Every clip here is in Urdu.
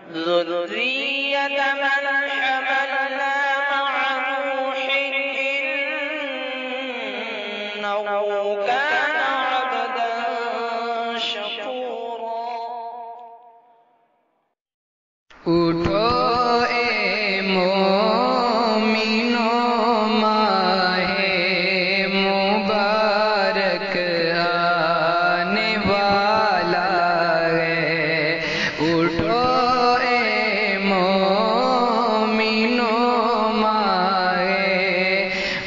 ذرية من حملنا مع نوح إنه كان عبدا شكورا اٹھو اے مومنوں ماہ مبارک آنے والا ہے اٹھو اے مومنوں ماہ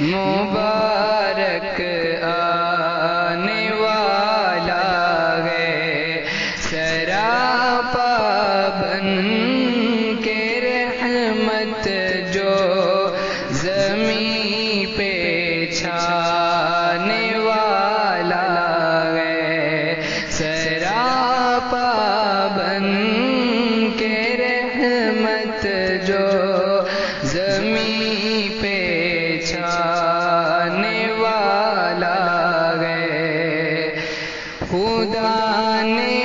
مبارک آنے والا ہے سراپا بن کے رحمت جو زمین پہ چھانے والا ہے سراپا بن کے رحمت جو زمین پہ چھانے والا ہے خدا نے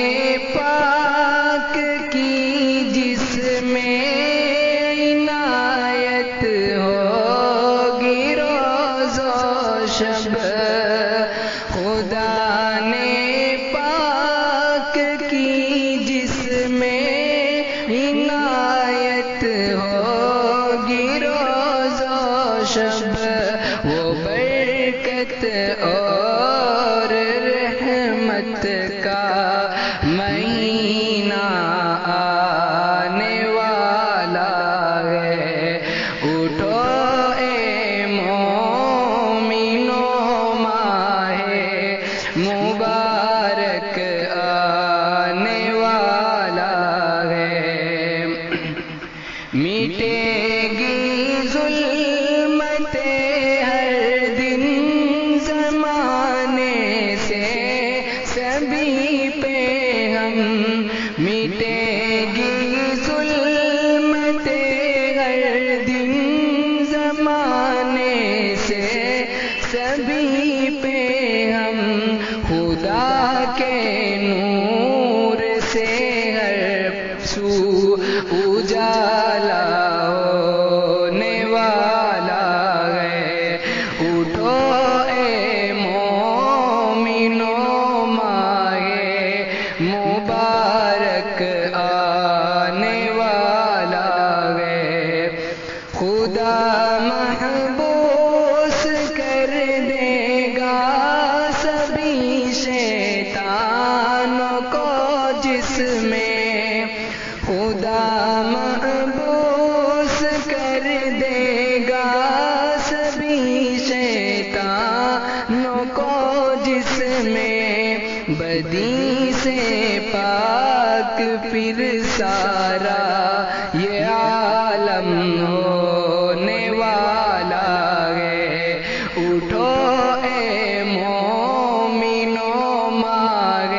پاک کی جس میں عنایت ہوگی روز و شب خدا نے پاک کی جس میں عنایت ہوگی روز و شب وہ برکت اور رحمت کا مہینہ آنے والا ہے اٹھو اے مومنوں ماہ مبارک آنے والا ہے میٹے گی ظلمتیں ہر دن زمانے سے سبھی پہ ہم مٹے گی ظلمتیں ہر دن زمانے سے سبھی پہ ہم خدا کے نور سے ہر سو اجالا ہونے والا ہے اٹھو اے مومنوں ماہ مبارک آنے والا ہے خدا محبوس کر دے گا سبھی شیطانوں کو جس میں خدا محبوس کر دے گا سبھی شیطانوں کو جس میں بدی سے پاک پھر سارا یہ عالم ہونے والا ہے اٹھو اے مومنوں ماہ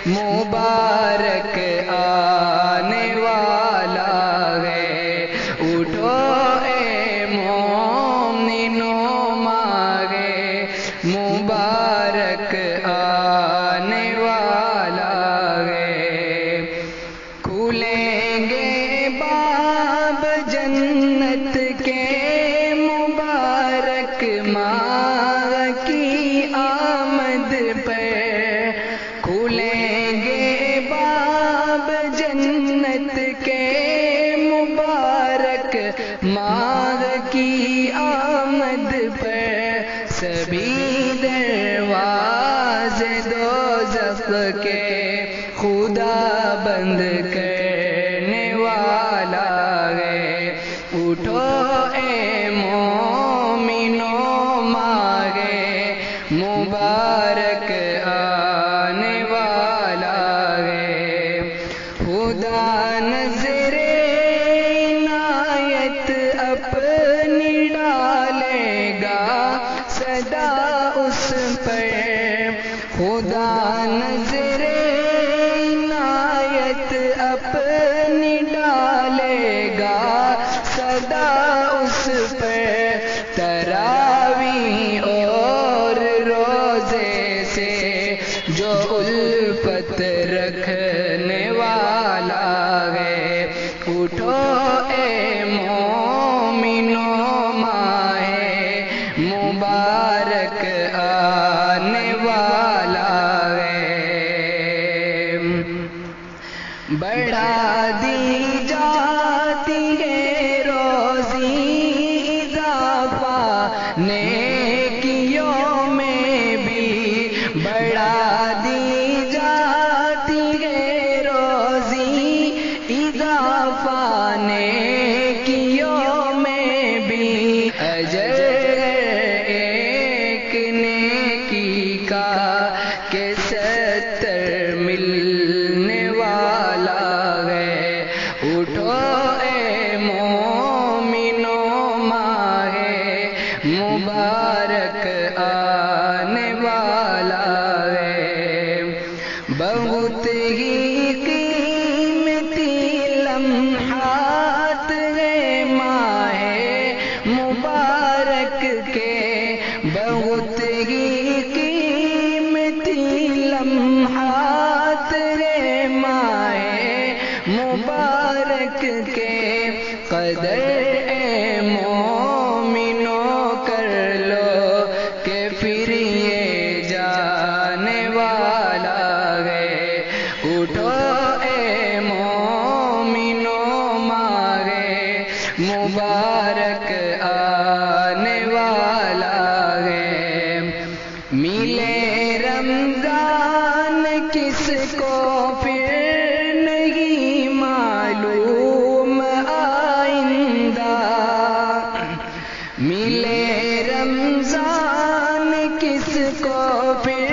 مبارک آنے والا ہے اٹھو اے مومنوں ماہ مبارک آنے والا ہے کھلیں گے باب جنت کے مبارک ماہ کی آمد پر کھلیں گے باب جنت کے مبارک ماہ کی آمد پر سبھی دروازے دوزخ کے خدا بند کرنے والا ہے اٹھو اے مومنوں ماہ مبارک آنے والا ہے خدا نظر عنایت اپنی ڈالے گا صدا اس پر خدا نظر عنایت اپنی ڈالے گا صدا اس پر تراویح اور روزے سے جو الفت رکھنے والا ہے اٹھو اے مومنوں ماہ مبارک آنے والا ہے، بڑھا دی جاتی ہے روزی اضافہ نیکیوں میں بھی، بڑھا دی جاتی ہے روزی اضافہ نیکیوں میں بھی، اجر ایک نیکی کا کہ 70 ملنے والا ہے، اٹھو اے مومنوں ماہ مبارک آنے والا ہے، بہت ہی قیمتی لمحات ہیں ماہ مبارک کے، بہت ہی قیمتی لمحات ہیں ماہ مبارک کے، قدر اے مومنوں کر لو کہ پھر یہ جانے والا ہے، اٹھو اے مومنوں ماہ مبارک آنے والا ہے، ملے رمضان کس کو پھر نہیں معلوم آئندہ، ملے رمضان کس کو پھر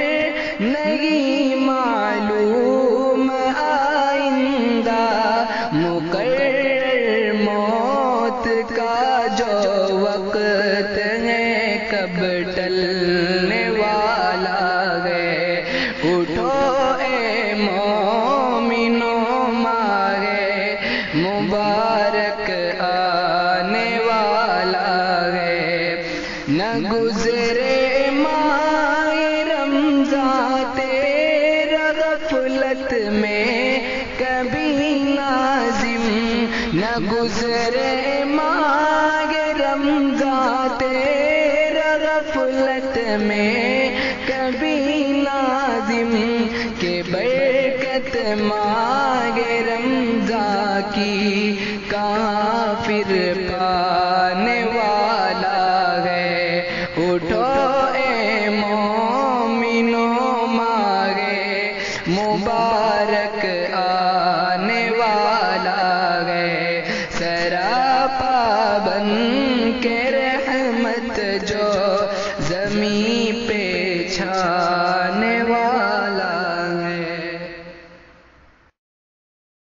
نہیں معلوم آئندہ، مقرر موت کا جو وقت ہے کب ٹلنے والا ہے، اٹھو اے مومنوں ماہ مبارک آنے والا ہے، نہ گزرے ماہ رمضان تیرا غفلت میں کبھی نازم، نہ گزرے ماہ رمضان تیرا غفلت میں کبھی نازم، کہ برکت ماہ رمضان کی کہاں پھر پانے والا ہے، اٹھو اے مومنوں ماہ مبارک آنے والا ہے، سراپا بن کے رحمت جو زمین پہ چھا